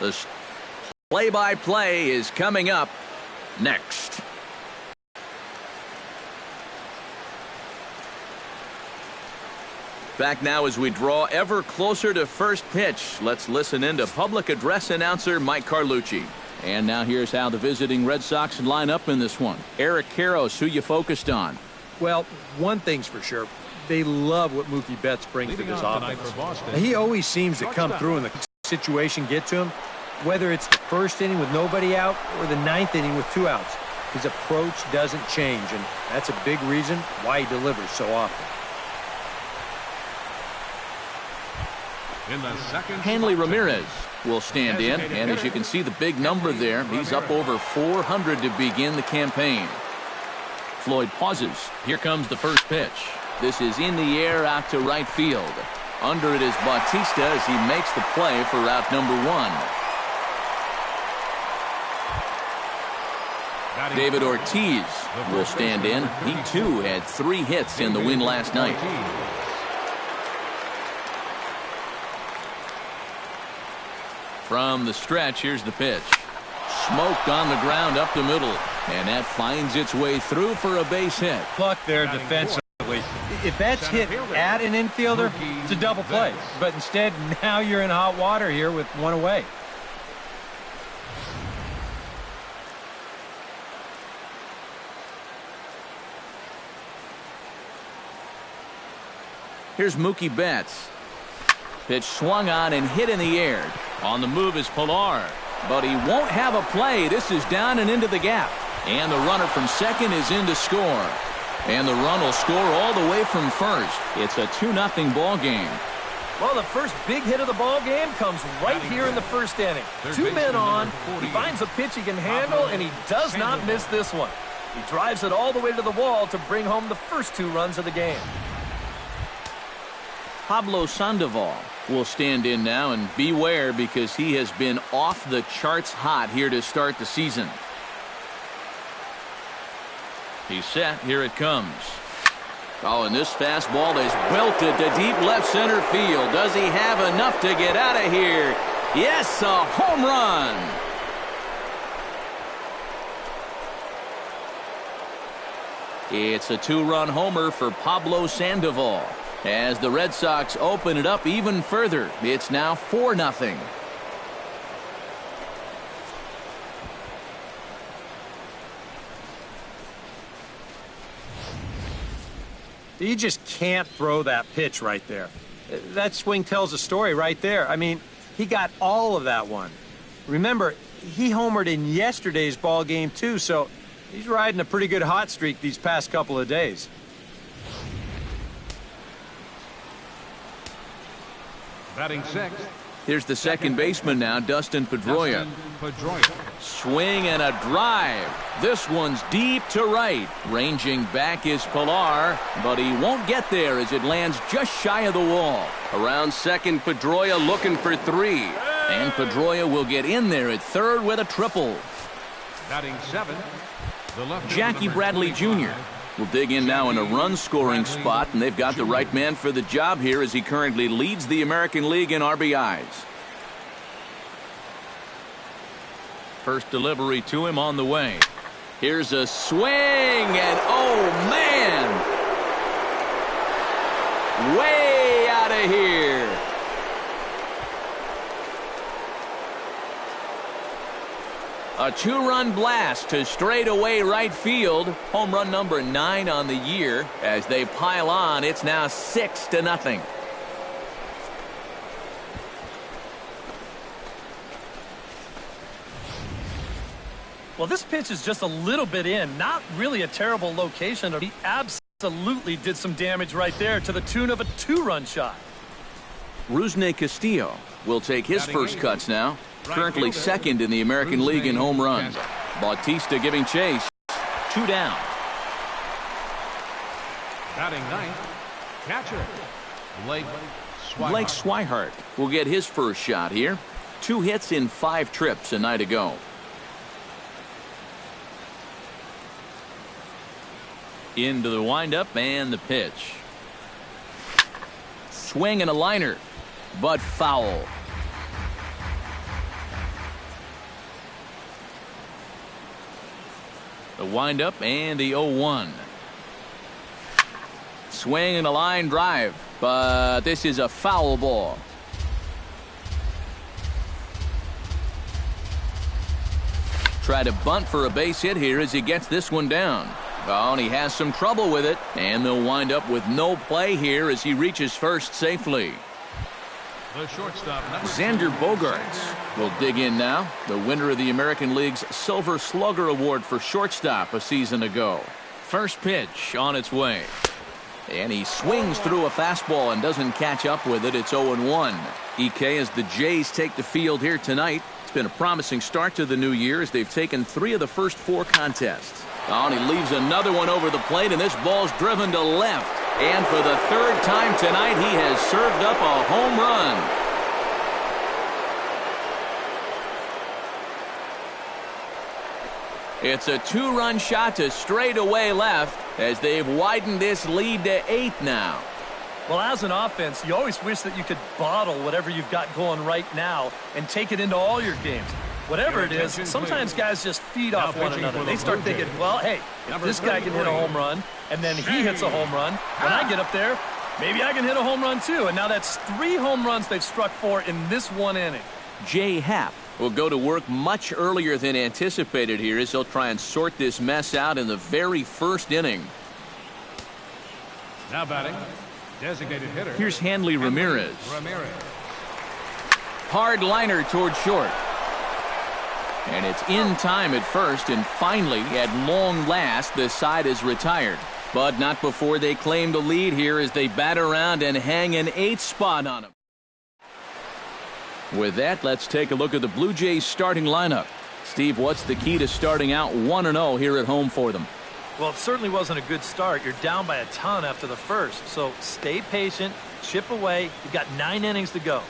The play-by-play is coming up next. Back now as we draw ever closer to first pitch. Let's listen in to public address announcer Mike Carlucci. And now here's how the visiting Red Sox line up in this one. Eric Karros, who you focused on? Well, one thing's for sure. They love what Mookie Betts brings to this offense. He always seems to come through when the situation gets to him. Whether it's the first inning with nobody out or the ninth inning with 2 outs. His approach doesn't change, and that's a big reason why he delivers so often. Hanley Ramirez will stand in, and as you can see the big number there, he's up over 400 to begin the campaign. Floyd pauses. Here comes the first pitch. This is in the air out to right field. Under it is Bautista as he makes the play for out number 1. David Ortiz will stand in. He too had 3 hits in the win last night. From the stretch, here's the pitch. Smoked on the ground up the middle, and that finds its way through for a base hit. Pluck there defensively. If that's hit at an infielder, it's a double play. But instead, now you're in hot water here with 1 away. Here's Mookie Betts. Pitch swung on and hit in the air. On the move is Pilar, but he won't have a play. This is down and into the gap. And the runner from second is in to score. And the run will score all the way from first. It's a 2-0 ball game. Well, the first big hit of the ball game comes right here in the first inning. 2 men on. He finds a pitch he can handle, and he does not miss this one. He drives it all the way to the wall to bring home the first 2 runs of the game. Pablo Sandoval will stand in now, and beware because he has been off the charts hot here to start the season. He's set. Here it comes. Oh, and this fastball is belted to deep left center field. Does he have enough to get out of here? Yes, a home run. It's a 2-run homer for Pablo Sandoval. As the Red Sox open it up even further, it's now 4-0. You just can't throw that pitch right there. That swing tells a story right there. I mean, he got all of that one. Remember, he homered in yesterday's ball game too, so he's riding a pretty good hot streak these past couple of days. Batting sixth. Here's the second baseman now, Dustin Pedroia. Swing and a drive. This one's deep to right. Ranging back is Pilar, but he won't get there as it lands just shy of the wall. Around second, Pedroia looking for 3. And Pedroia will get in there at third with a triple. Batting seventh. Jackie Bradley Jr. will dig in now in a run-scoring spot, and they've got the right man for the job here as he currently leads the American League in RBIs. First delivery to him on the way. Here's a swing, and oh, man! Way out of here. A 2-run blast to straightaway right field. Home run number 9 on the year. As they pile on, it's now 6-0. Well, this pitch is just a little bit in. Not really a terrible location. He absolutely did some damage right there to the tune of a 2-run shot. Rusney Castillo will take his first cuts now. Currently second in the American League in home runs. Bautista giving chase. 2 down. Batting ninth, catcher Blake Swihart will get his first shot here. 2 hits in 5 trips a night ago. Into the windup and the pitch. Swing and a liner, but foul. The windup and the 0-1. Swing and a line drive, but this is a foul ball. Try to bunt for a base hit here as he gets this one down. Oh, and he has some trouble with it, and they'll wind up with no play here as he reaches first safely. The shortstop, Xander Bogaerts will dig in now, the winner of the American League's Silver Slugger Award for shortstop a season ago. First pitch on its way. And he swings through a fastball and doesn't catch up with it. It's 0-1. EK as the Jays take the field here tonight. It's been a promising start to the new year as they've taken 3 of the first 4 contests. Oh, and he leaves another one over the plate, and this ball's driven to left. And for the 3rd time tonight, he has served up a home run. It's a 2-run shot to straightaway left as they've widened this lead to 8 now. Well, as an offense, you always wish that you could bottle whatever you've got going right now and take it into all your games. Whatever it is, sometimes guys just feed off one another. They start thinking, well, hey, if this guy can hit a home run, and then he hits a home run, when I get up there, maybe I can hit a home run too. And now that's 3 home runs they've struck for in this one inning. Jay Happ will go to work much earlier than anticipated here as he'll try and sort this mess out in the very first inning. now batting, designated hitter. Here's Hanley Ramirez. Hard liner toward short. And it's in time at first, and finally, at long last, the side is retired. But not before they claim the lead here as they bat around and hang an 8th spot on him. With that, let's take a look at the Blue Jays starting lineup. Steve, what's the key to starting out 1-0 here at home for them? Well, it certainly wasn't a good start. You're down by a ton after the first. So stay patient, chip away. You've got 9 innings to go.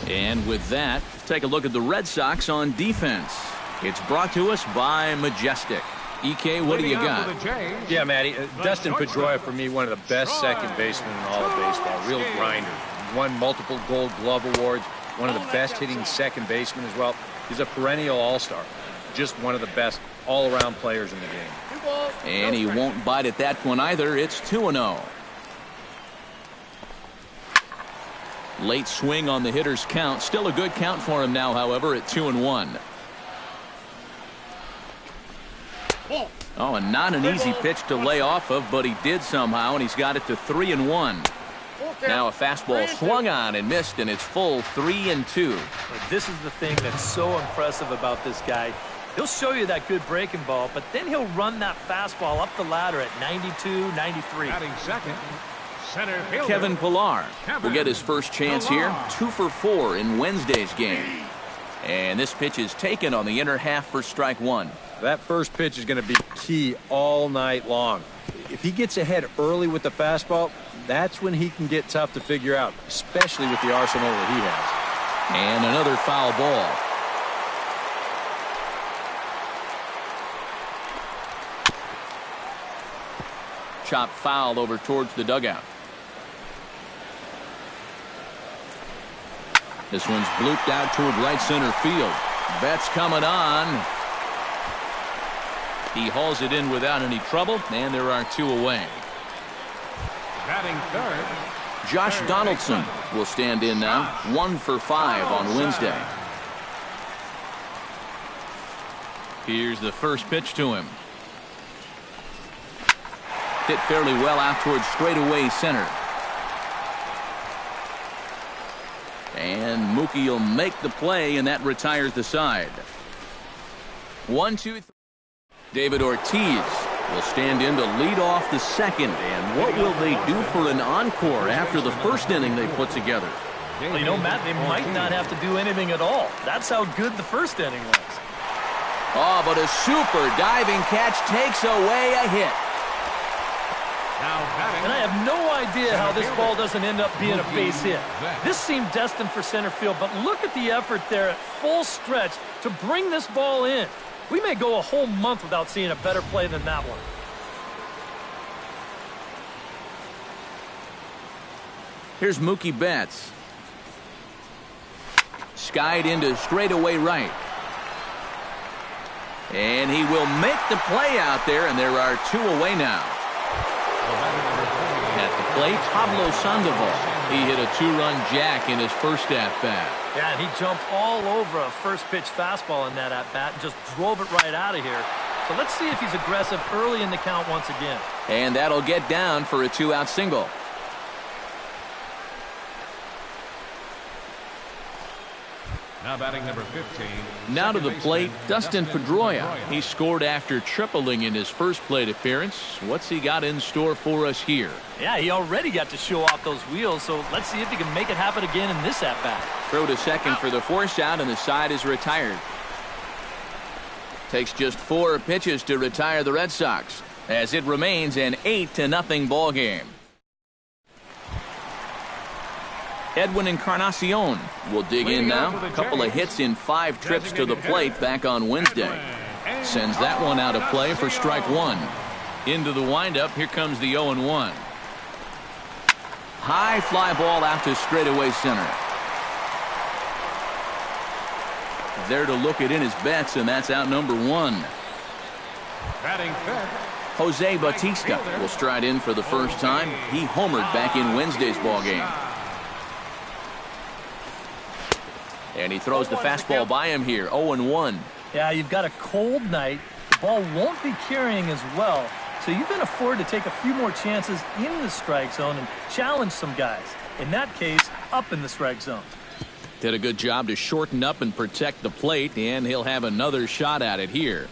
And with that, take a look at the Red Sox on defense. It's brought to us by Majestic. EK, what do you got? Yeah, Matty, Dustin Pedroia, for me, one of the best second basemen in all of baseball. Real grinder. Won multiple Gold Glove awards. One of the best hitting second basemen as well. He's a perennial all-star. Just one of the best all-around players in the game. And he won't bite at that one either. It's 2-0. Late swing on the hitter's count. Still a good count for him now, however, at 2-1. Oh, and not an easy pitch to lay off of, but he did somehow, and he's got it to 3-1. Now a fastball swung on and missed, and it's full 3-2. This is the thing that's so impressive about this guy. He'll show you that good breaking ball, but then he'll run that fastball up the ladder at 92, 93. Batting second, center fielder Kevin Pillar will get his first chance here. 2 for 4 in Wednesday's game. And this pitch is taken on the inner half for strike 1. That first pitch is going to be key all night long. If he gets ahead early with the fastball, that's when he can get tough to figure out, especially with the arsenal that he has. And another foul ball. Chop foul over towards the dugout. This one's blooped out toward right center field. Betts coming on. He hauls it in without any trouble, and there are 2 away. batting third. Josh Donaldson will stand in now. 1 for 5 on Wednesday. Here's the first pitch to him. Hit fairly well out towards straightaway center. And Mookie will make the play, and that retires the side. 1, 2, 3. David Ortiz will stand in to lead off the second. And what will they do for an encore after the first inning they put together? Well, you know, Matt, they might not have to do anything at all. That's how good the first inning was. Oh, but a super diving catch takes away a hit. And I have no idea how this ball doesn't end up being a base hit. This seemed destined for center field, but look at the effort there at full stretch to bring this ball in. We may go a whole month without seeing a better play than that one. Here's Mookie Betts. Skied into straightaway right. And he will make the play out there, and there are 2 away now. At the plate, Pablo Sandoval. He hit a 2-run jack in his first at-bat. Yeah, and he jumped all over a first-pitch fastball in that at-bat and just drove it right out of here. So let's see if he's aggressive early in the count once again. And that'll get down for a 2-out single. Now batting number 15. Now to the plate, Dustin Pedroia. He scored after tripling in his first plate appearance. What's he got in store for us here? Yeah, he already got to show off those wheels, so let's see if he can make it happen again in this at-bat. Throw to second for the force out, and the side is retired. Takes just 4 pitches to retire the Red Sox, as it remains an 8-0 ball game. Edwin Encarnacion will dig in now. A couple of hits in 5 trips to the plate back on Wednesday. Sends that one out of play for strike 1. Into the windup, here comes the 0-1. High fly ball out to straightaway center. There to look it in his bets, and that's out number 1. Batting fifth. Jose Bautista will stride in for the first time. He homered back in Wednesday's ball game. And he throws the fastball by him here, 0-1. Yeah, you've got a cold night. The ball won't be carrying as well, so you can afford to take a few more chances in the strike zone and challenge some guys. In that case, up in the strike zone. Did a good job to shorten up and protect the plate, and he'll have another shot at it here.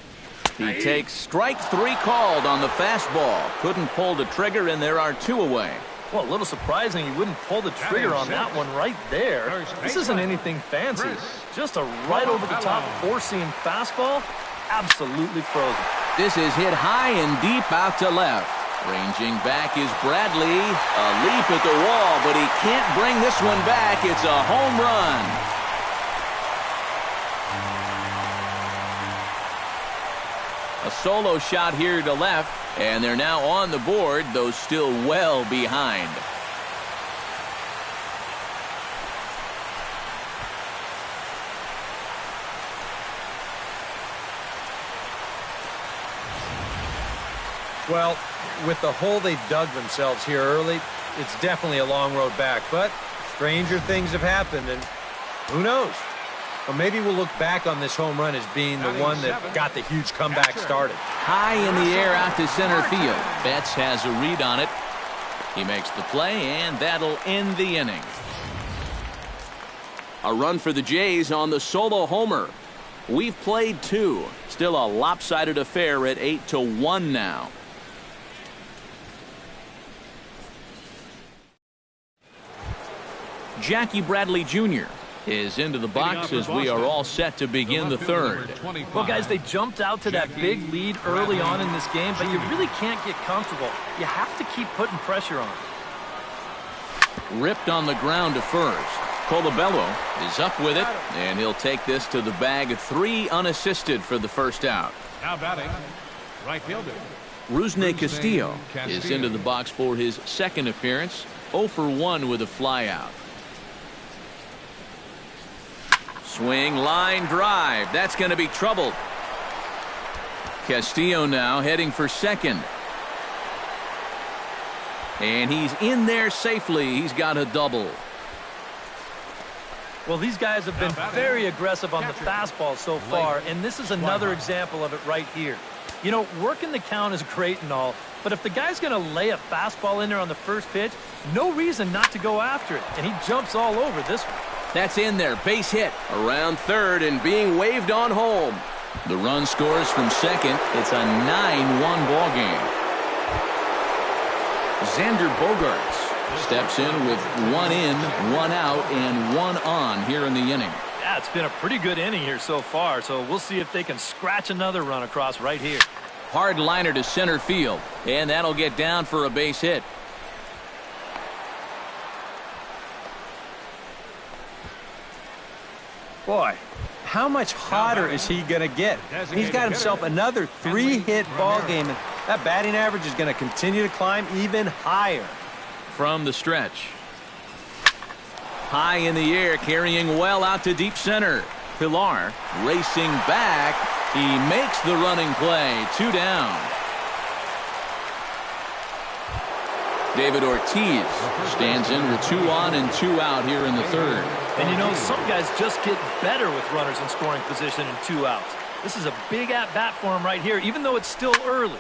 He takes strike 3 called on the fastball. Couldn't pull the trigger, and there are 2 away. Well, a little surprising he wouldn't pull the trigger on that one right there. This isn't anything fancy. Just a right over the top 4-seam fastball. Absolutely frozen. This is hit high and deep out to left. Ranging back is Bradley. A leap at the wall, but he can't bring this one back. It's a home run. A solo shot here to left, and they're now on the board, though still well behind. Well, with the hole they dug themselves here early, it's definitely a long road back. But stranger things have happened, and who knows? Or maybe we'll look back on this home run as being the one that got the huge comeback started. High in the air out to center field. Betts has a read on it. He makes the play, and that'll end the inning. A run for the Jays on the solo homer. We've played 2. Still a lopsided affair at 8-1 now. Jackie Bradley Jr. is into the box as we are all set to begin the third. Well, guys, they jumped out to that big lead early on in this game, but you really can't get comfortable. You have to keep putting pressure on. Ripped on the ground to first. Colabello is up with it, and he'll take this to the bag. 3 unassisted for the first out. Now batting, right fielder. Rusney Castillo is into the box for his second appearance. 0 for 1 with a flyout. Swing, line drive. That's going to be trouble. Castillo now heading for second. And he's in there safely. He's got a double. Well, these guys have been very aggressive on the fastball so far, and this is another example of it right here. You know, working the count is great and all, but if the guy's going to lay a fastball in there on the first pitch, no reason not to go after it, and he jumps all over this one. That's in there. Base hit around third and being waved on home. The run scores from second. It's a 9-1 ball game. Xander Bogaerts steps in with 1 in, 1 out, and 1 on here in the inning. Yeah, it's been a pretty good inning here so far, so we'll see if they can scratch another run across right here. Hard liner to center field, and that'll get down for a base hit. Boy, how much hotter is he going to get? He's got himself another 3-hit ball game, and that batting average is going to continue to climb even higher. From the stretch. High in the air, carrying well out to deep center. Pilar racing back, He makes the running play. 2 down. David Ortiz stands in with 2 on and 2 out here in the third. And you know, some guys just get better with runners in scoring position and 2 outs. This is a big at-bat for him right here, even though it's still early.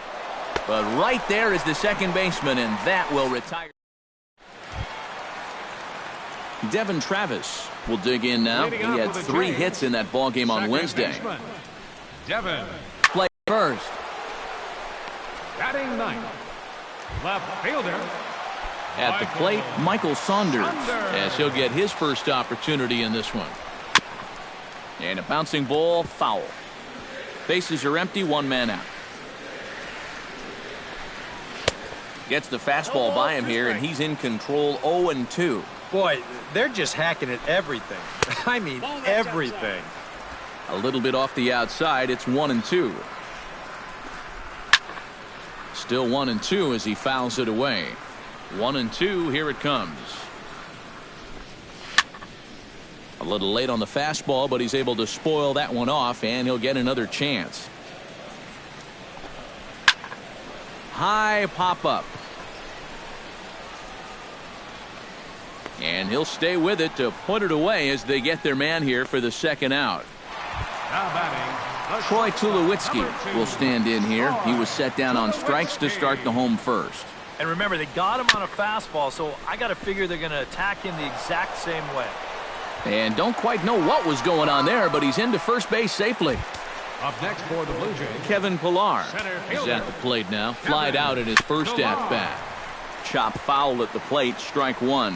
But right there is the second baseman, and that will retire. Devin Travis will dig in now. He had 3 hits in that ballgame on Wednesday. Devin. Play first. Batting 9th. Left fielder. At the plate, Michael Saunders, as he'll get his first opportunity in this one. And a bouncing ball, foul. Bases are empty, 1 man out. Gets the fastball by him here, and he's in control. 0-2. Boy, they're just hacking at everything. I mean, everything. A little bit off the outside. It's 1-2. Still 1-2 as he fouls it away. 1-2. Here it comes. A little late on the fastball, but he's able to spoil that one off, and he'll get another chance. High pop up. And he'll stay with it to put it away as they get their man here for the second out. Now batting. Troy Tulowitzki will stand in here. He was set down on strikes to start the home first. And remember, they got him on a fastball, so I got to figure they're going to attack him the exact same way. And don't quite know what was going on there, but he's into first base safely. Up next for the Blue Jays, Kevin Pillar is at the plate now. Flied out at his first at-bat. Chop foul at the plate, strike 1.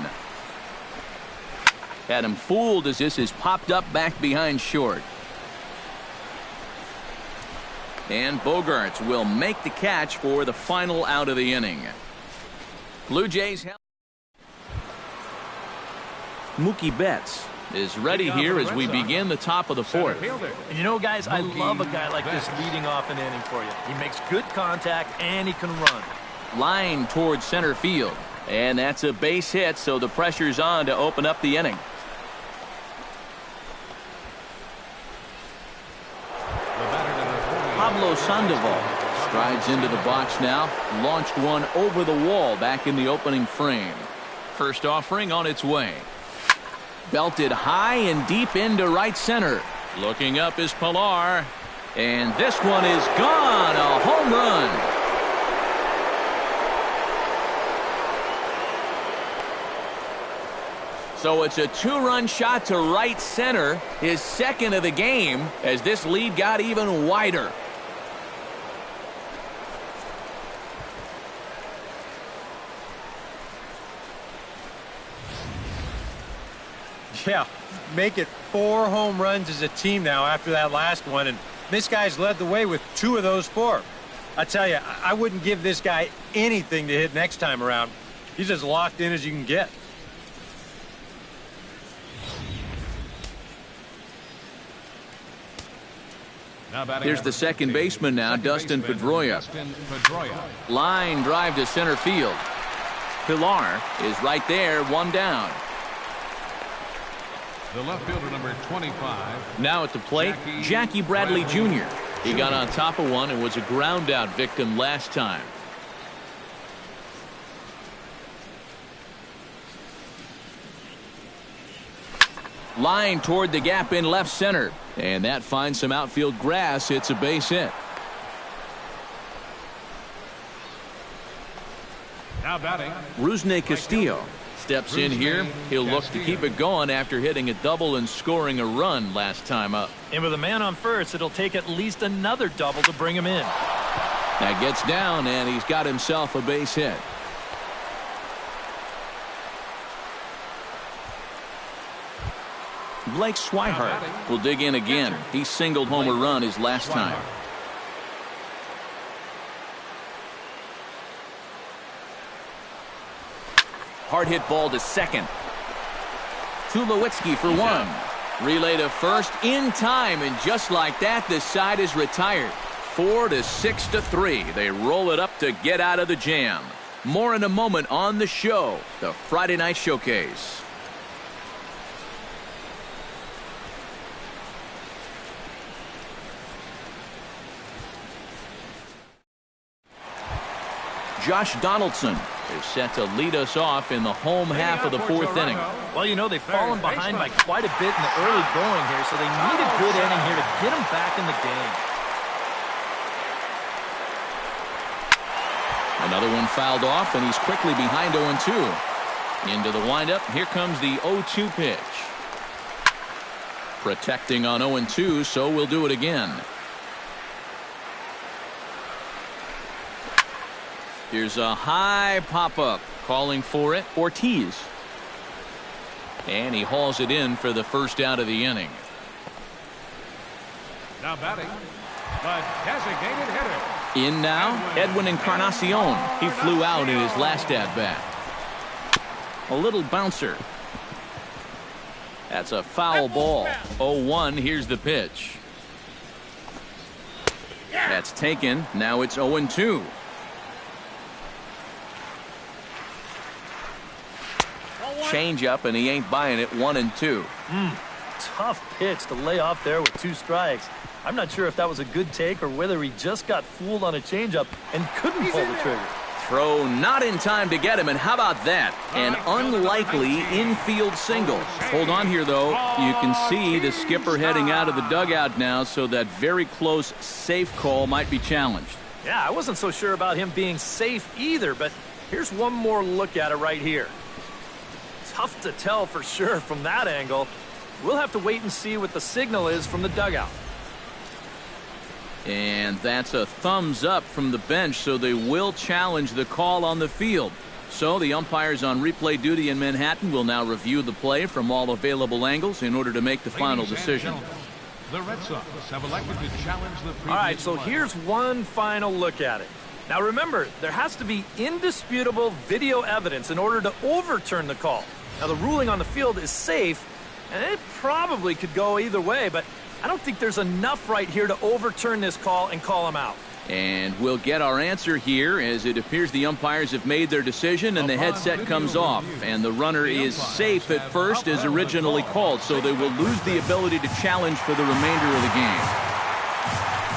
Had him fooled as this is popped up back behind short. And Bogaerts will make the catch for the final out of the inning. Blue Jays. Mookie Betts is ready here as we begin the top of the 4th. And you know, guys, I love a guy like this leading off an inning for you. He makes good contact and he can run. Line towards center field. And that's a base hit, so the pressure's on to open up the inning. Pablo Sandoval strides into the box now. Launched one over the wall back in the opening frame. First offering on its way. Belted high and deep into right center. Looking up is Pillar. And this one is gone. A home run. So it's a 2-run shot to right center. His second of the game as this lead got even wider. Yeah, make it 4 home runs as a team now after that last one, and this guy's led the way with 2 of those 4. I tell you, I wouldn't give this guy anything to hit next time around. He's as locked in as you can get. Here's the second baseman now, Dustin Pedroia. Line drive to center field. Pillar is right there, 1 down. The left fielder, number 25. Now at the plate, Jackie Bradley Jr. He got on top of one and was a ground out victim last time. Line toward the gap in left center. And that finds some outfield grass. It's a base hit. Now batting. Rusney Castillo steps in here. He'll look to keep it going after hitting a double and scoring a run last time up. And with a man on first, it'll take at least another double to bring him in. That gets down, and he's got himself a base hit. Blake Swihart will dig in again. He singled home a run his last time. Hard hit ball to second. Tulowitzki for 1. Relay to first in time, and just like that, the side is retired. 4-6-3. They roll it up to get out of the jam. More in a moment on the show, the Friday Night Showcase. Josh Donaldson is set to lead us off in the home half of the fourth inning. Well, you know, they've fallen behind by quite a bit in the early going here, so they need a good inning here to get them back in the game. Another one fouled off, and he's quickly behind 0-2. Into the windup. Here comes the 0-2 pitch. Protecting on 0-2, so we'll do it again. Here's a high pop-up. Calling for it, Ortiz. And he hauls it in for the first out of the inning. Now batting, the designated hitter. In now, Edwin Encarnacion. He flew out in his last at-bat. A little bouncer. That's a foul ball. 0-1, here's the pitch. That's taken. Now it's 0-2. Change up, and he ain't buying it. 1-2. Tough pitch to lay off there with 2 strikes. I'm not sure if that was a good take or whether he just got fooled on a changeup and couldn't pull the trigger. Throw not in time to get him, and how about that? An unlikely infield single. Hold on here, though. You can see the skipper heading out of the dugout now, so that very close safe call might be challenged. Yeah, I wasn't so sure about him being safe either, but here's one more look at it right here. Tough to tell for sure from that angle. We'll have to wait and see what the signal is from the dugout. And that's a thumbs up from the bench, so they will challenge the call on the field. So the umpires on replay duty in Manhattan will now review the play from all available angles in order to make the final decision. The Red Sox have elected to challenge the previous. All right, so here's one final look at it. Now remember, there has to be indisputable video evidence in order to overturn the call. Now the ruling on the field is safe, and it probably could go either way, but I don't think there's enough right here to overturn this call and call him out. And we'll get our answer here, as it appears the umpires have made their decision, and the headset comes off, and the runner is safe at first as originally called, so they will lose the ability to challenge for the remainder of the game.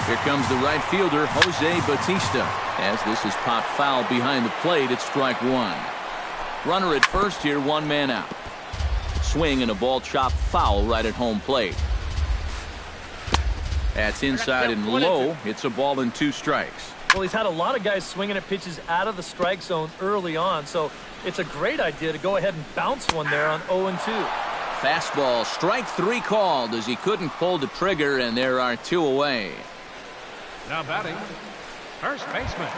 Here comes the right fielder, Jose Bautista, as this is popped foul behind the plate at strike 1. Runner at first here, 1 man out. Swing and a ball chopped foul right at home plate. That's inside and low. It's a ball and 2 strikes. Well, he's had a lot of guys swinging at pitches out of the strike zone early on, so it's a great idea to go ahead and bounce one there on 0-2. Fastball, strike 3 called as he couldn't pull the trigger, and there are 2 away. Now batting, first baseman.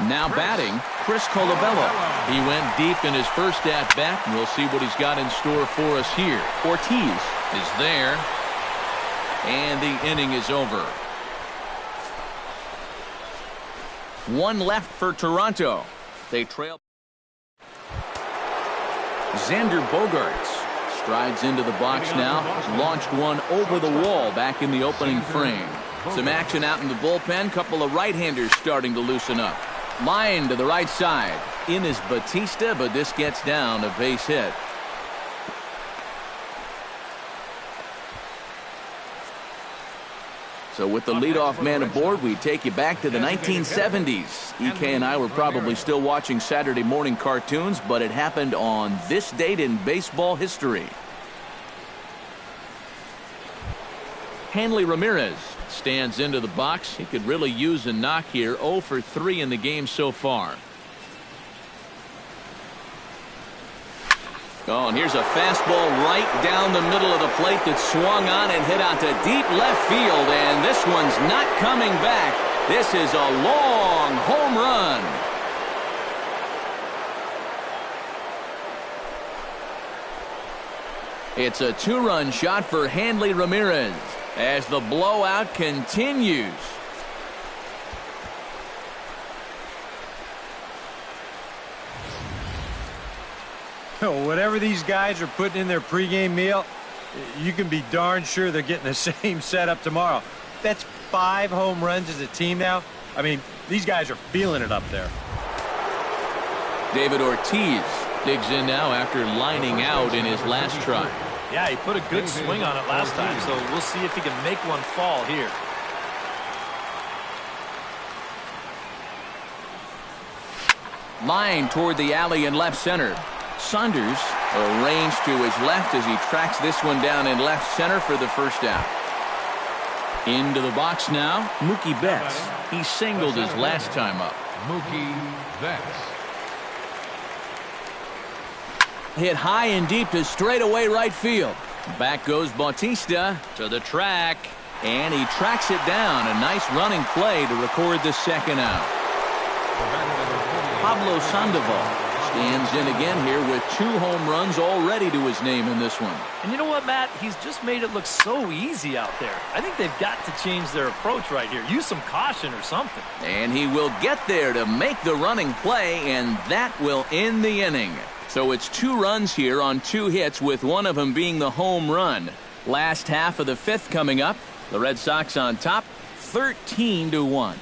Now batting, Chris Colabello. He went deep in his first at-bat, and we'll see what he's got in store for us here. Ortiz is there, and the inning is over. 1 left for Toronto. They trail. Xander Bogaerts strides into the box now. Launched one over the wall back in the opening frame. Some action out in the bullpen. Couple of right-handers starting to loosen up. Line to the right side. In is Bautista, but this gets down, a base hit. So with the leadoff man aboard, we take you back to the 1970s. EK and I were probably still watching Saturday morning cartoons, but it happened on this date in baseball history. Hanley Ramirez stands into the box. He could really use a knock here. 0 for 3 in the game so far. Oh, and here's a fastball right down the middle of the plate that swung on and hit out to deep left field, and this one's not coming back. This is a long home run. It's a 2-run shot for Hanley Ramirez as the blowout continues. Whatever these guys are putting in their pregame meal, you can be darn sure they're getting the same setup tomorrow. That's 5 home runs as a team now. I mean, these guys are feeling it up there. David Ortiz digs in now after lining out in his last try. Yeah, he put a good swing on it last time, so we'll see if he can make one fall here. Line toward the alley in left center. Saunders arranged to his left as he tracks this one down in left center for the first out. Into the box now, Mookie Betts. He singled his last time up. Mookie Betts. Hit high and deep to straightaway right field. Back goes Bautista to the track, and he tracks it down. A nice running play to record the second out. Pablo Sandoval stands in again here with 2 home runs already to his name in this one. And you know what, Matt? He's just made it look so easy out there. I think they've got to change their approach right here. Use some caution or something. And he will get there to make the running play, and that will end the inning. So it's 2 runs here on 2 hits, with one of them being the home run. Last half of the 5th coming up. The Red Sox on top, 13-1.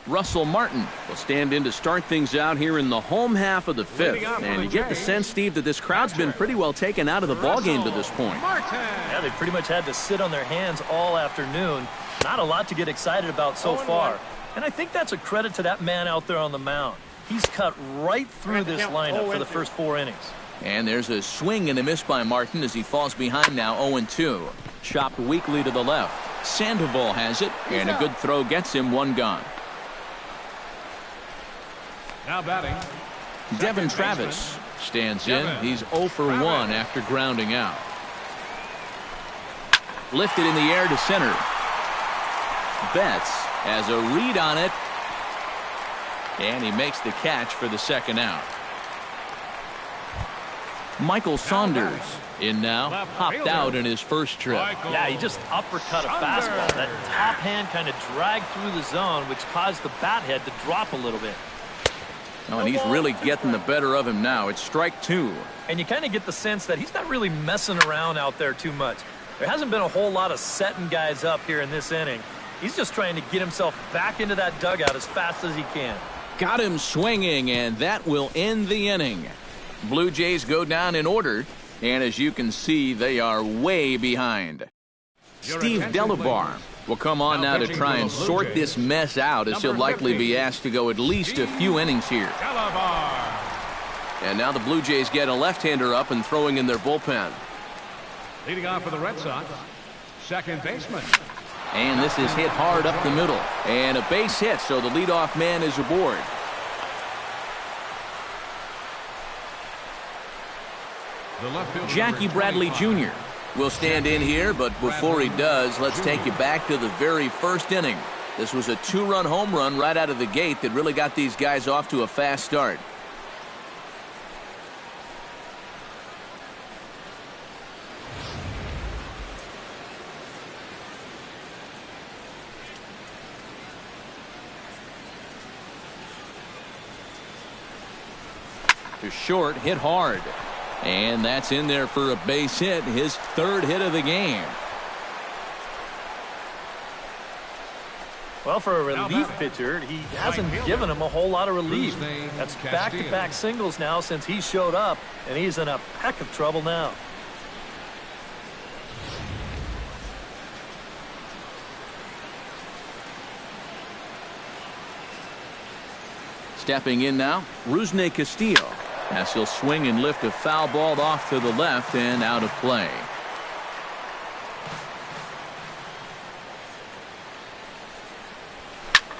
Russell Martin will stand in to start things out here in the home half of the 5th. And you get the sense, Steve, that this crowd's been pretty well taken out of the ballgame to this point. Yeah, they pretty much had to sit on their hands all afternoon. Not a lot to get excited about so far. And I think that's a credit to that man out there on the mound. He's cut right through this lineup for the first 4 innings. And there's a swing and a miss by Martin as he falls behind now 0-2. Chopped weakly to the left. Sandoval has it, and a good throw gets him 1 gone. Now batting, Devin Travis stands in. He's 0 for 1 after grounding out. Lifted in the air to center. Betts has a read on it, and he makes the catch for the second out. Michael Saunders in now, popped out in his first trip. Yeah, he just uppercut a fastball. That top hand kind of dragged through the zone, which caused the bat head to drop a little bit. Oh, and he's really getting the better of him now. It's strike 2. And you kind of get the sense that he's not really messing around out there too much. There hasn't been a whole lot of setting guys up here in this inning. He's just trying to get himself back into that dugout as fast as he can. Got him swinging, and that will end the inning. Blue Jays go down in order, and as you can see, they are way behind. Steve Delabar will come on now to try and sort this mess out, as he'll likely be asked to go at least a few innings here. And now the Blue Jays get a left-hander up and throwing in their bullpen. Leading off for the Red Sox, second baseman. And this is hit hard up the middle. And a base hit, so the leadoff man is aboard. Jackie Bradley Jr. will stand in here, but before he does, let's take you back to the very first inning. This was a 2-run home run right out of the gate that really got these guys off to a fast start. To short, hit hard. And that's in there for a base hit, his 3rd hit of the game. Well, for a relief pitcher, he hasn't given him a whole lot of relief. That's back-to-back singles now since he showed up, and he's in a peck of trouble now. Stepping in now, Rusney Castillo, as he'll swing and lift a foul ball off to the left and out of play.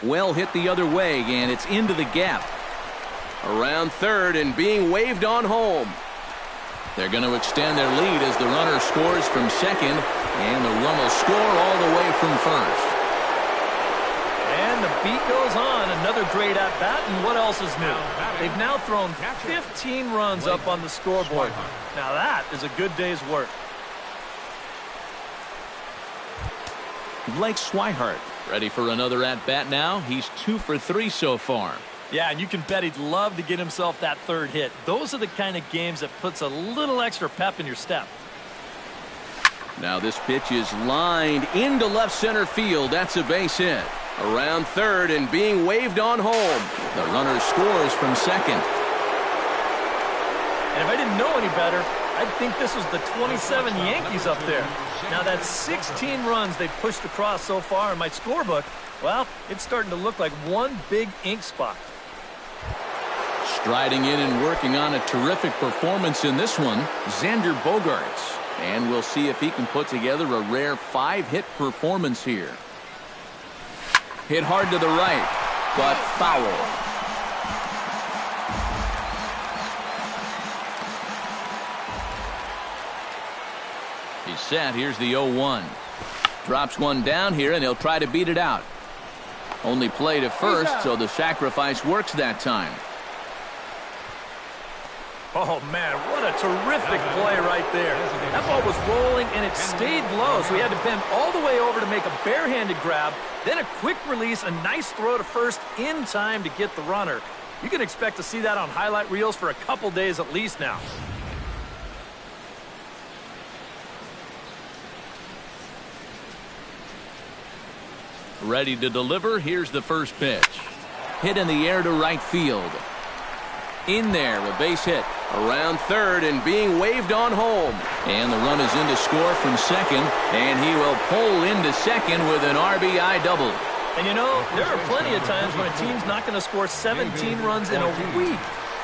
Well hit the other way, and it's into the gap. Around third and being waved on home. They're going to extend their lead as the runner scores from second, and the run will score all the way from first. And the beat goes on. Another great at-bat, and what else is new? They've now thrown 15 runs up on the scoreboard. Now that is a good day's work. Blake Swihart ready for another at-bat now. He's 2 for 3 so far. Yeah, and you can bet he'd love to get himself that 3rd hit. Those are the kind of games that puts a little extra pep in your step. Now this pitch is lined into left center field. That's a base hit. Around third and being waved on home. The runner scores from second. And if I didn't know any better, I'd think this was the 27 Yankees up there. Now that's 16 runs they've pushed across so far in my scorebook. Well, it's starting to look like one big ink spot. Striding in and working on a terrific performance in this one, Xander Bogaerts. And we'll see if he can put together a rare 5-hit performance here. Hit hard to the right, but foul. He's set. Here's the 0-1. Drops one down here, and he'll try to beat it out. Only play to first, so the sacrifice works that time. Oh, man, what a terrific play right there. That ball was rolling, and it stayed low, so he had to bend all the way over to make a barehanded grab, then a quick release, a nice throw to first in time to get the runner. You can expect to see that on highlight reels for a couple days at least now. Ready to deliver. Here's the first pitch. Hit in the air to right field. In there, a base hit. Around third and being waved on home. And the run is in to score from second. And he will pull into second with an RBI double. And you know, there are plenty of times when a team's not going to score 17 runs in a week.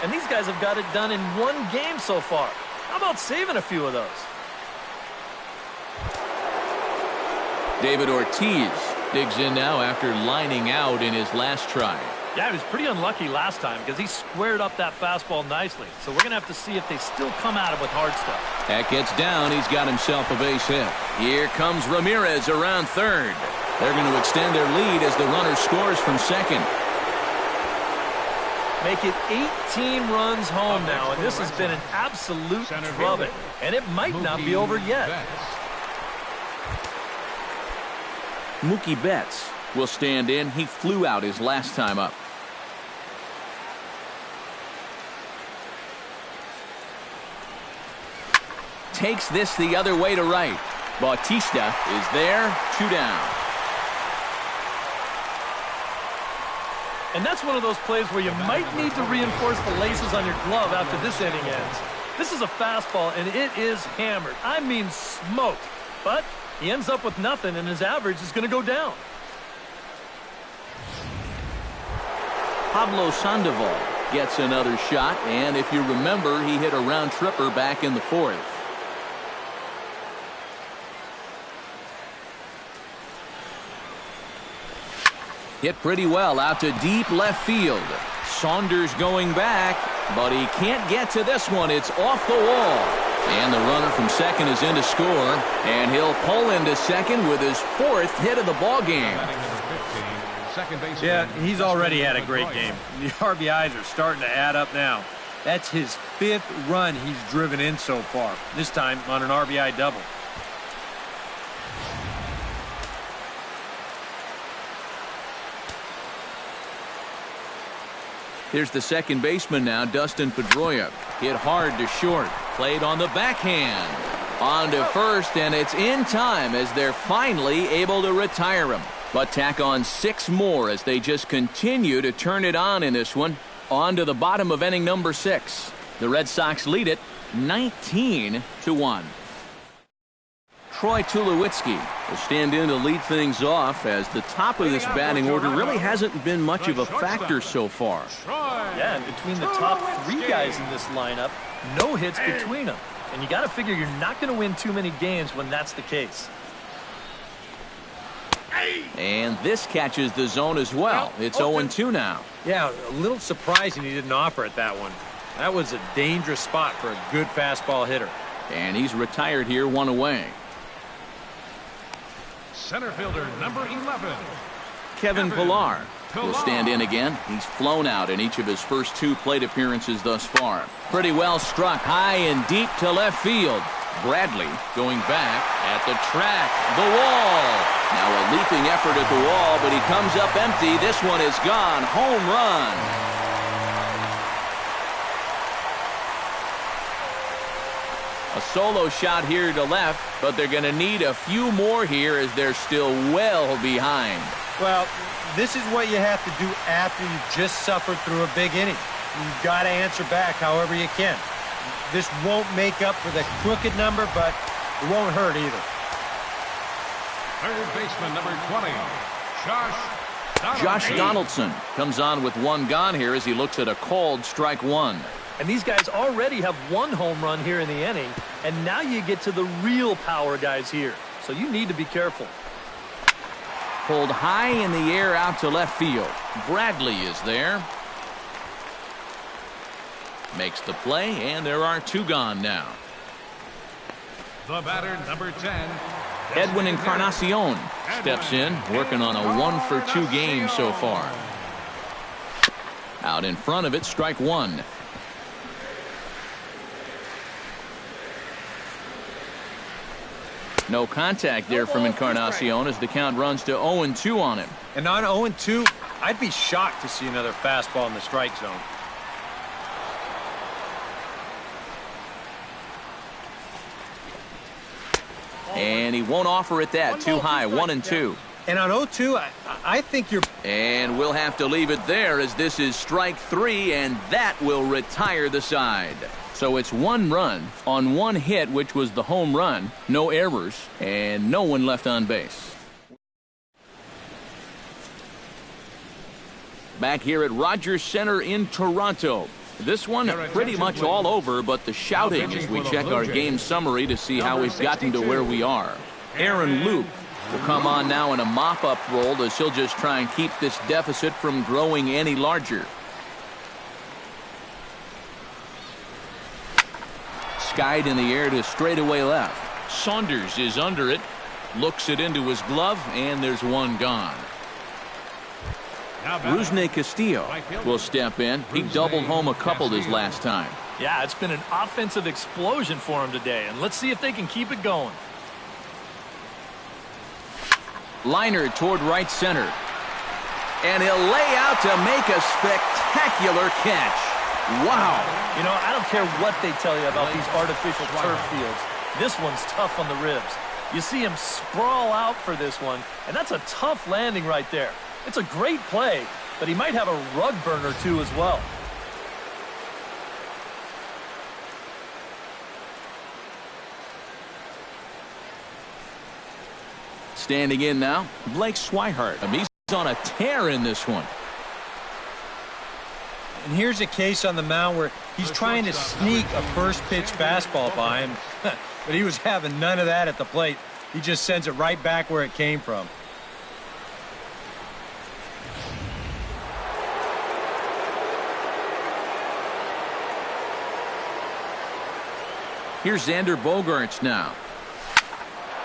And these guys have got it done in one game so far. How about saving a few of those? David Ortiz digs in now after lining out in his last try. Yeah, he was pretty unlucky last time because he squared up that fastball nicely. So we're going to have to see if they still come at him with hard stuff. That gets down. He's got himself a base hit. Here comes Ramirez around third. They're going to extend their lead as the runner scores from second. Make it 18 runs home now, and this has been an absolute drubbing. And it might not be over yet. Mookie Betts will stand in. He flew out his last time up. Takes this the other way to right. Bautista is there, 2 down. And that's one of those plays where you might need to reinforce the laces on your glove after this inning ends. This is a fastball, and it is hammered. I mean smoked. But he ends up with nothing, and his average is going to go down. Pablo Sandoval gets another shot, and if you remember, he hit a round tripper back in the fourth. Hit pretty well out to deep left field. Saunders going back, but he can't get to this one. It's off the wall. And the runner from second is in to score, and he'll pull into second with his 4th hit of the ball game. Yeah, he's already had a great game. The RBIs are starting to add up now. That's his 5th run he's driven in so far, this time on an RBI double. Here's the second baseman now, Dustin Pedroia. Hit hard to short. Played on the backhand. On to first, and it's in time as they're finally able to retire him. But tack on 6 more as they just continue to turn it on in this one. On to the bottom of inning number 6. The Red Sox lead it 19-1. Troy Tulowitzki will stand in to lead things off as the top of this batting order really hasn't been much of a factor so far. Yeah, and between the top 3 guys in this lineup, no hits between them. And you got to figure you're not going to win too many games when that's the case. And this catches the zone as well. It's 0-2 now. Yeah, a little surprising he didn't offer it that one. That was a dangerous spot for a good fastball hitter. And he's retired here, 1 away. Center fielder number 11. Kevin Pillar will stand in again. He's flown out in each of his first 2 plate appearances thus far. Pretty well struck high and deep to left field. Bradley going back at the track, the wall. Now a leaping effort at the wall, but he comes up empty. This one is gone. Home run. A solo shot here to left, but they're going to need a few more here as they're still well behind. Well, this is what you have to do after you just suffered through a big inning. You've got to answer back however you can. This won't make up for the crooked number, but it won't hurt either. Third baseman number 20, Josh Josh Donaldson comes on with one gone here as he looks at a called strike one. And these guys already have one home run here in the inning, and now you get to the real power guys here. So you need to be careful. Pulled high in the air out to left field. Bradley is there. Makes the play, and there are two gone now. The batter, number 10. Edwin Encarnacion steps in, working on a 1-for-2 game so far. Out in front of it, strike one. No contact there from Encarnacion as the count runs to 0-2 on him. And on 0-2, I'd be shocked to see another fastball in the strike zone. And he won't offer it that. Too high, 1-2. And on 0-2, I think you're... And we'll have to leave it there as this is strike three, and that will retire the side. So it's one run on one hit, which was the home run, no errors, and no one left on base. Back here at Rogers Center in Toronto. This one pretty much all over, but the shouting as we check our game summary to see how we've gotten to where we are. Aaron Luke will come on now in a mop-up role as he'll just try and keep this deficit from growing any larger. Skied in the air to straightaway left. Saunders is under it, looks it into his glove, and there's one gone. Rusney Castillo will step in. He doubled home a couple his last time. Yeah, it's been an offensive explosion for him today, and let's see if they can keep it going. Liner toward right center. And he'll lay out to make a spectacular catch. Wow. You know, I don't care what they tell you about these artificial turf fields. This one's tough on the ribs. You see him sprawl out for this one, and that's a tough landing right there. It's a great play, but he might have a rug burn or two as well. Standing in now, Blake Swihart. He's on a tear in this one. And here's a case on the mound where he's trying to sneak a first pitch fastball by him, but he was having none of that at the plate. He just sends it right back where it came from. Here's Xander Bogaerts now,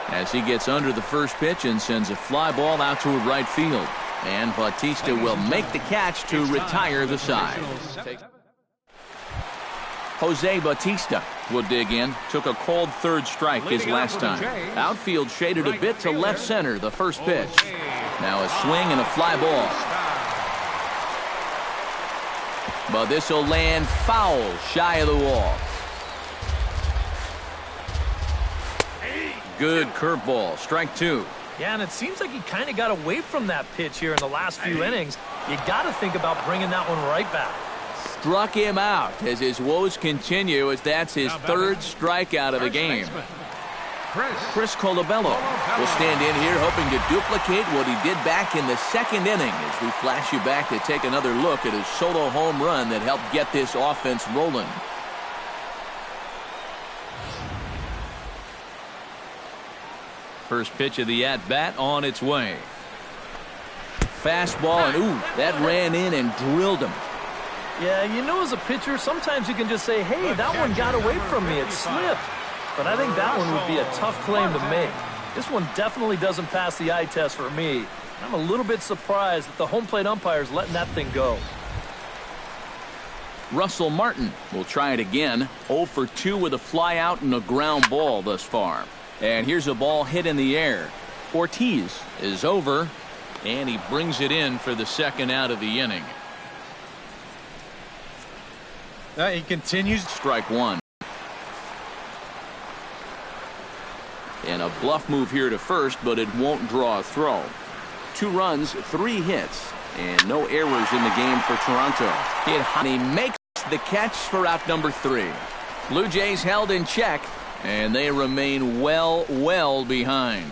as he gets under the first pitch and sends a fly ball out to right field. And Bautista will make the catch to retire the side. Jose Bautista will dig in. Took a called third strike his last time. Outfield shaded a bit to left center the first pitch. Now a swing and a fly ball. But this will land foul shy of the wall. Good curveball. Strike two. Yeah, and it seems like he kind of got away from that pitch here in the last few innings. You got to think about bringing that one right back. Struck him out as his woes continue, as that's his third strikeout of the game. Chris Colabello will stand in here hoping to duplicate what he did back in the second inning as we flash you back to take another look at his solo home run that helped get this offense rolling. First pitch of the at-bat on its way. Fastball, and ooh, that ran in and drilled him. Yeah, you know, as a pitcher, sometimes you can just say, hey, that one got away from me. It slipped. But I think that one would be a tough claim to make. This one definitely doesn't pass the eye test for me. I'm a little bit surprised that the home plate umpire's letting that thing go. Russell Martin will try it again. 0 for 2 with a fly out and a ground ball thus far. And here's a ball hit in the air. Ortiz is over, and he brings it in for the second out of the inning. He continues. Strike one. And a bluff move here to first, but it won't draw a throw. 2 runs, 3 hits, and no errors in the game for Toronto. And he makes the catch for out number 3. Blue Jays held in check, and they remain well behind.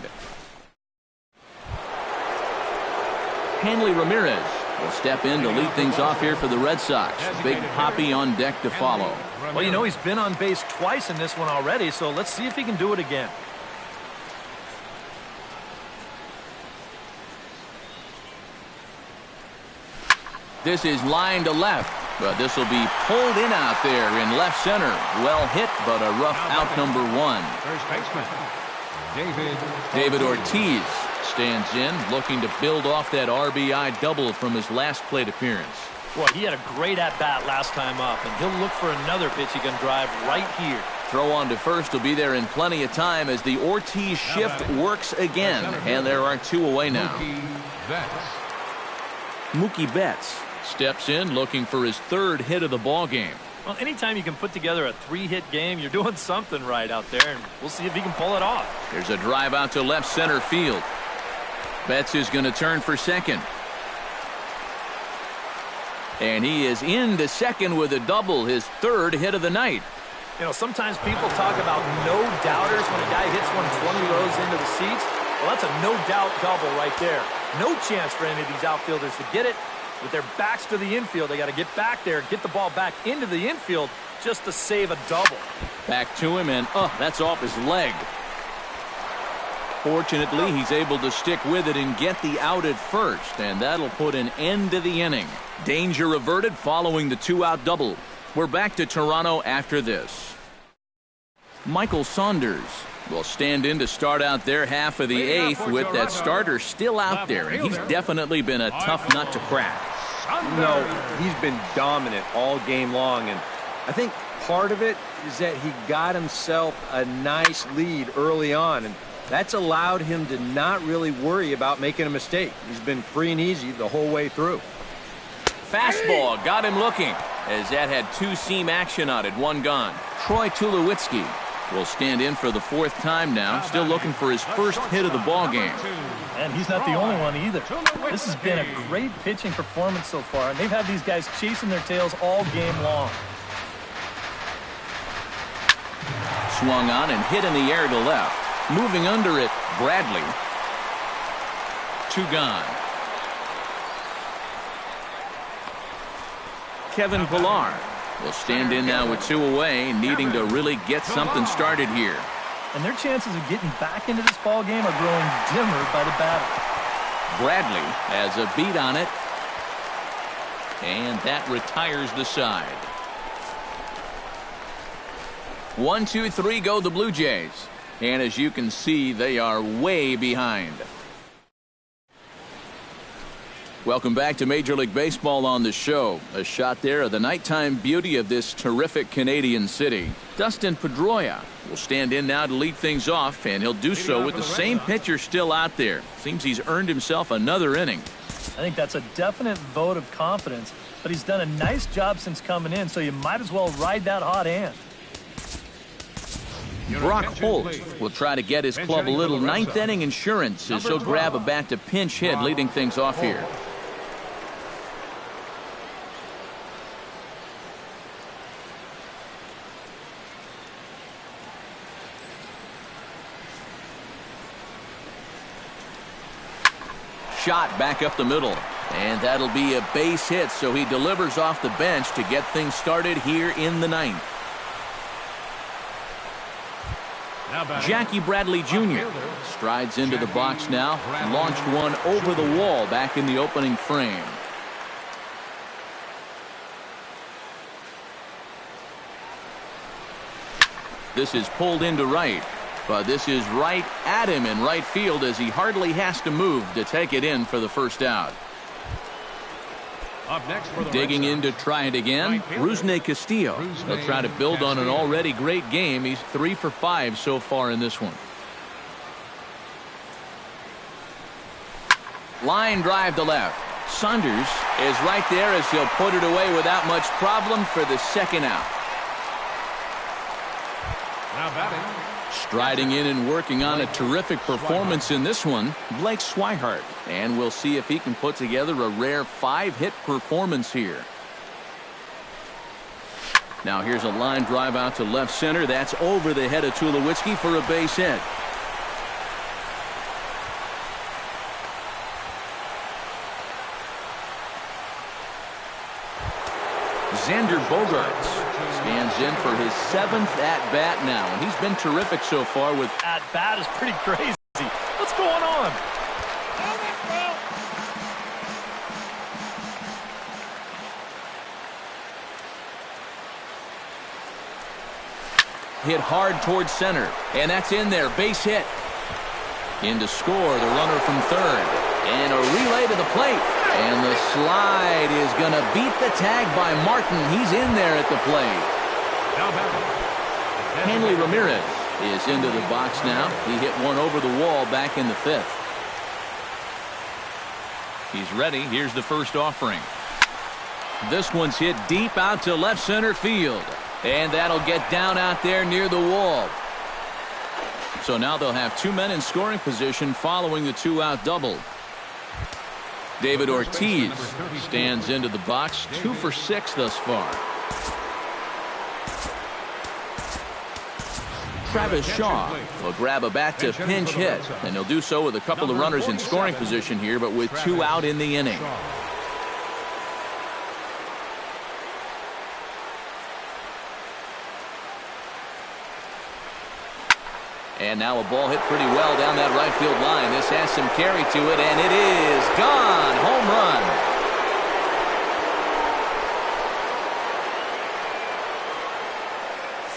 Hanley Ramirez will step in to lead things off here for the Red Sox. Big Poppy on deck to follow. Well, you know, he's been on base twice in this one already, so let's see if he can do it again. This is line to left, but this will be pulled in out there in left center. Well hit, but a rough out, number one. First baseman, David Ortiz stands in, looking to build off that RBI double from his last plate appearance. Boy, he had a great at-bat last time up, and he'll look for another pitch he can drive right here. Throw on to first will be there in plenty of time as the Ortiz shift works again, and there are two away now. Mookie Betts steps in, looking for his third hit of the ball game. Well, anytime you can put together a three-hit game, you're doing something right out there, and we'll see if he can pull it off. There's a drive out to left center field. Betts is going to turn for second. And he is into second with a double, his third hit of the night. You know, sometimes people talk about no-doubters when a guy hits one 20 rows into the seats. Well, that's a no-doubt double right there. No chance for any of these outfielders to get it. With their backs to the infield, they got to get back there, get the ball back into the infield just to save a double. Back to him, and that's off his leg. Fortunately, he's able to stick with it and get the out at first, and that'll put an end to the inning. Danger averted following the two-out double. We're back to Toronto after this. Michael Saunders will stand in to start out their half of the eighth with that starter still out there, and he's definitely been a tough nut to crack. No, he's been dominant all game long, and I think part of it is that he got himself a nice lead early on, and that's allowed him to not really worry about making a mistake. He's been free and easy the whole way through. Fastball got him looking, as that had two-seam action on it, one gone. Troy Tulowitzki will stand in for the fourth time now, still looking for his first hit of the ball game. And he's not the only one either. This has been a great pitching performance so far, and they've had these guys chasing their tails all game long. Swung on and hit in the air to left. Moving under it, Bradley. Two gone. Kevin Pillar will stand in now with two away, needing to really get something started here. And their chances of getting back into this ball game are growing dimmer by the batter. Bradley has a beat on it, and that retires the side. 1, 2, 3 go the Blue Jays. And as you can see, they are way behind. Welcome back to Major League Baseball on the show. A shot there of the nighttime beauty of this terrific Canadian city. Dustin Pedroia will stand in now to lead things off, and he'll do so with the same pitcher still out there. Seems he's earned himself another inning. I think that's a definite vote of confidence, but he's done a nice job since coming in, so you might as well ride that hot hand. Brock Holt will try to get his club a little ninth inning insurance as he'll grab a bat to pinch hit, leading things off here. Shot back up the middle, and that'll be a base hit, so he delivers off the bench to get things started here in the ninth. Jackie Bradley Jr. strides into the box now, launched one over the wall back in the opening frame. This is pulled into right, but this is right at him in right field as he hardly has to move to take it in for the first out. Up next for the Digging in to try it again, Rusney Castillo. He'll try to build on an already great game. He's 3 for 5 so far in this one. Line drive to left. Saunders is right there as he'll put it away without much problem for the second out. Now batting. Striding in and working on a terrific performance in this one, Blake Swihart. And we'll see if he can put together a rare 5-hit performance here. Now here's a line drive out to left center. That's over the head of Tulowitzki for a base hit. Xander Bogaerts stands in for his 7th at-bat now, and he's been terrific so far with... At-bat is pretty crazy. What's going on? Hit hard towards center, and that's in there. Base hit. In to score, the runner from third. And a relay to the plate. And the slide is going to beat the tag by Martin. He's in there at the plate. Hanley Ramirez is into the box now. He hit one over the wall back in the 5th. He's ready. Here's the first offering. This one's hit deep out to left center field. And that'll get down out there near the wall. So now they'll have 2 men in scoring position following the 2-out double. David Ortiz stands into the box, 2 for 6 thus far. Travis Shaw will grab a bat to pinch hit, and he'll do so with a couple of runners in scoring position here, but with 2 out in the inning. And now a ball hit pretty well down that right field line. This has some carry to it, and it is gone. Home run.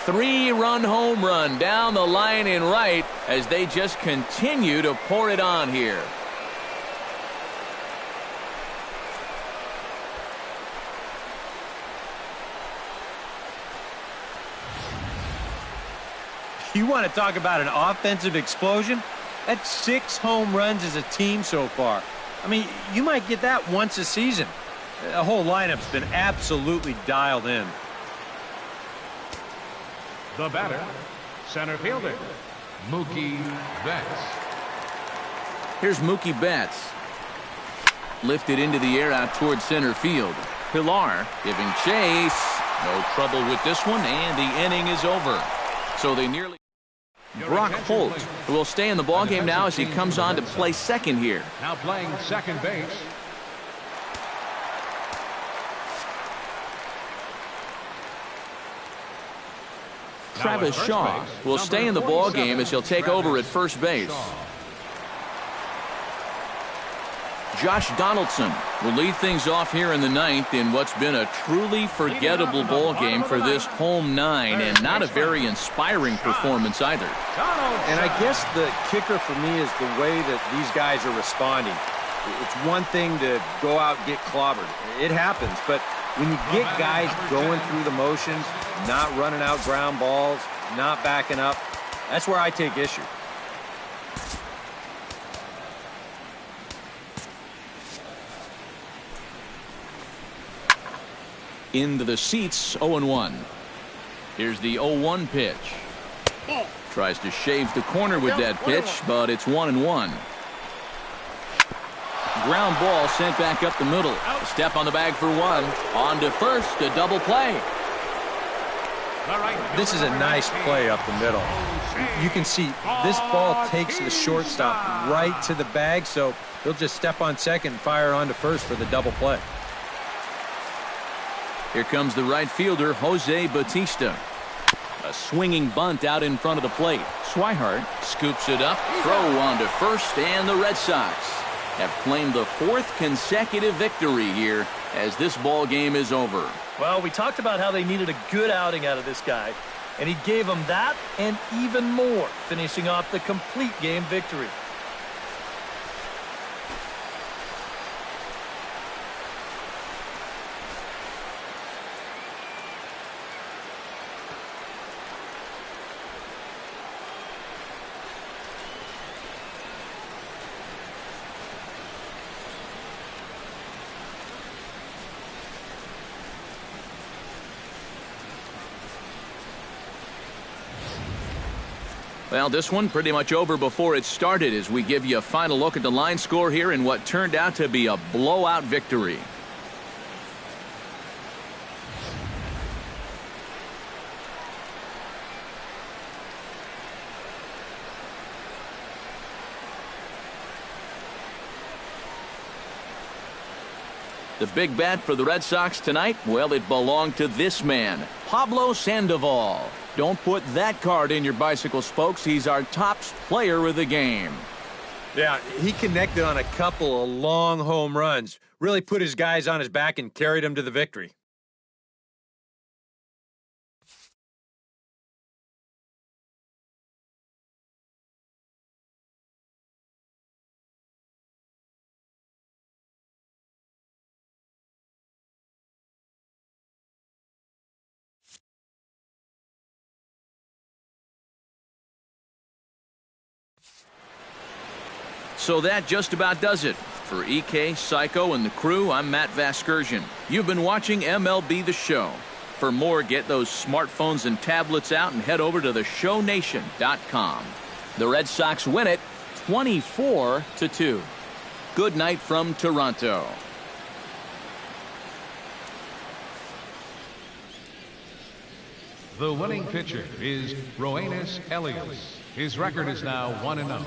Three-run home run down the line in right as they just continue to pour it on here. You want to talk about an offensive explosion? That's 6 home runs as a team so far. I mean, you might get that once a season. The whole lineup's been absolutely dialed in. The batter, center fielder, Mookie Betts. Here's Mookie Betts. Lifted into the air out towards center field. Pilar giving chase. No trouble with this one, and the inning is over. So they nearly... Brock Holt will stay in the ballgame now as he comes on to play second here. Now playing second base. Travis Shaw will stay in the ballgame as he'll take over at first base. Josh Donaldson will lead things off here in the 9th in what's been a truly forgettable ball game for this home 9, and not a very inspiring performance either. And I guess the kicker for me is the way that these guys are responding. It's one thing to go out and get clobbered. It happens, but when you get guys going through the motions, not running out ground balls, not backing up, that's where I take issue. Into the seats, 0-1. Here's the 0-1 pitch. Tries to shave the corner with that pitch, but it's 1-1. Ground ball sent back up the middle. A step on the bag for one. On to first, a double play. This is a nice play up the middle. You can see this ball takes the shortstop right to the bag, so he'll just step on second and fire on to first for the double play. Here comes the right fielder, Jose Bautista. A swinging bunt out in front of the plate. Swihart scoops it up, throw on to first, and the Red Sox have claimed the 4th consecutive victory here as this ball game is over. Well, we talked about how they needed a good outing out of this guy, and he gave them that and even more, finishing off the complete game victory. Well, this one pretty much over before it started as we give you a final look at the line score here in what turned out to be a blowout victory. The big bat for the Red Sox tonight, well, it belonged to this man, Pablo Sandoval. Don't put that card in your bicycle spokes. He's our top player of the game. Yeah, he connected on a couple of long home runs. Really put his guys on his back and carried them to the victory. So that just about does it. For EK, Psycho, and the crew, I'm Matt Vasgersian. You've been watching MLB The Show. For more, get those smartphones and tablets out and head over to theshownation.com. The Red Sox win it 24-2. Good night from Toronto. The winning pitcher is Roenis Elias. His record is now 1-0.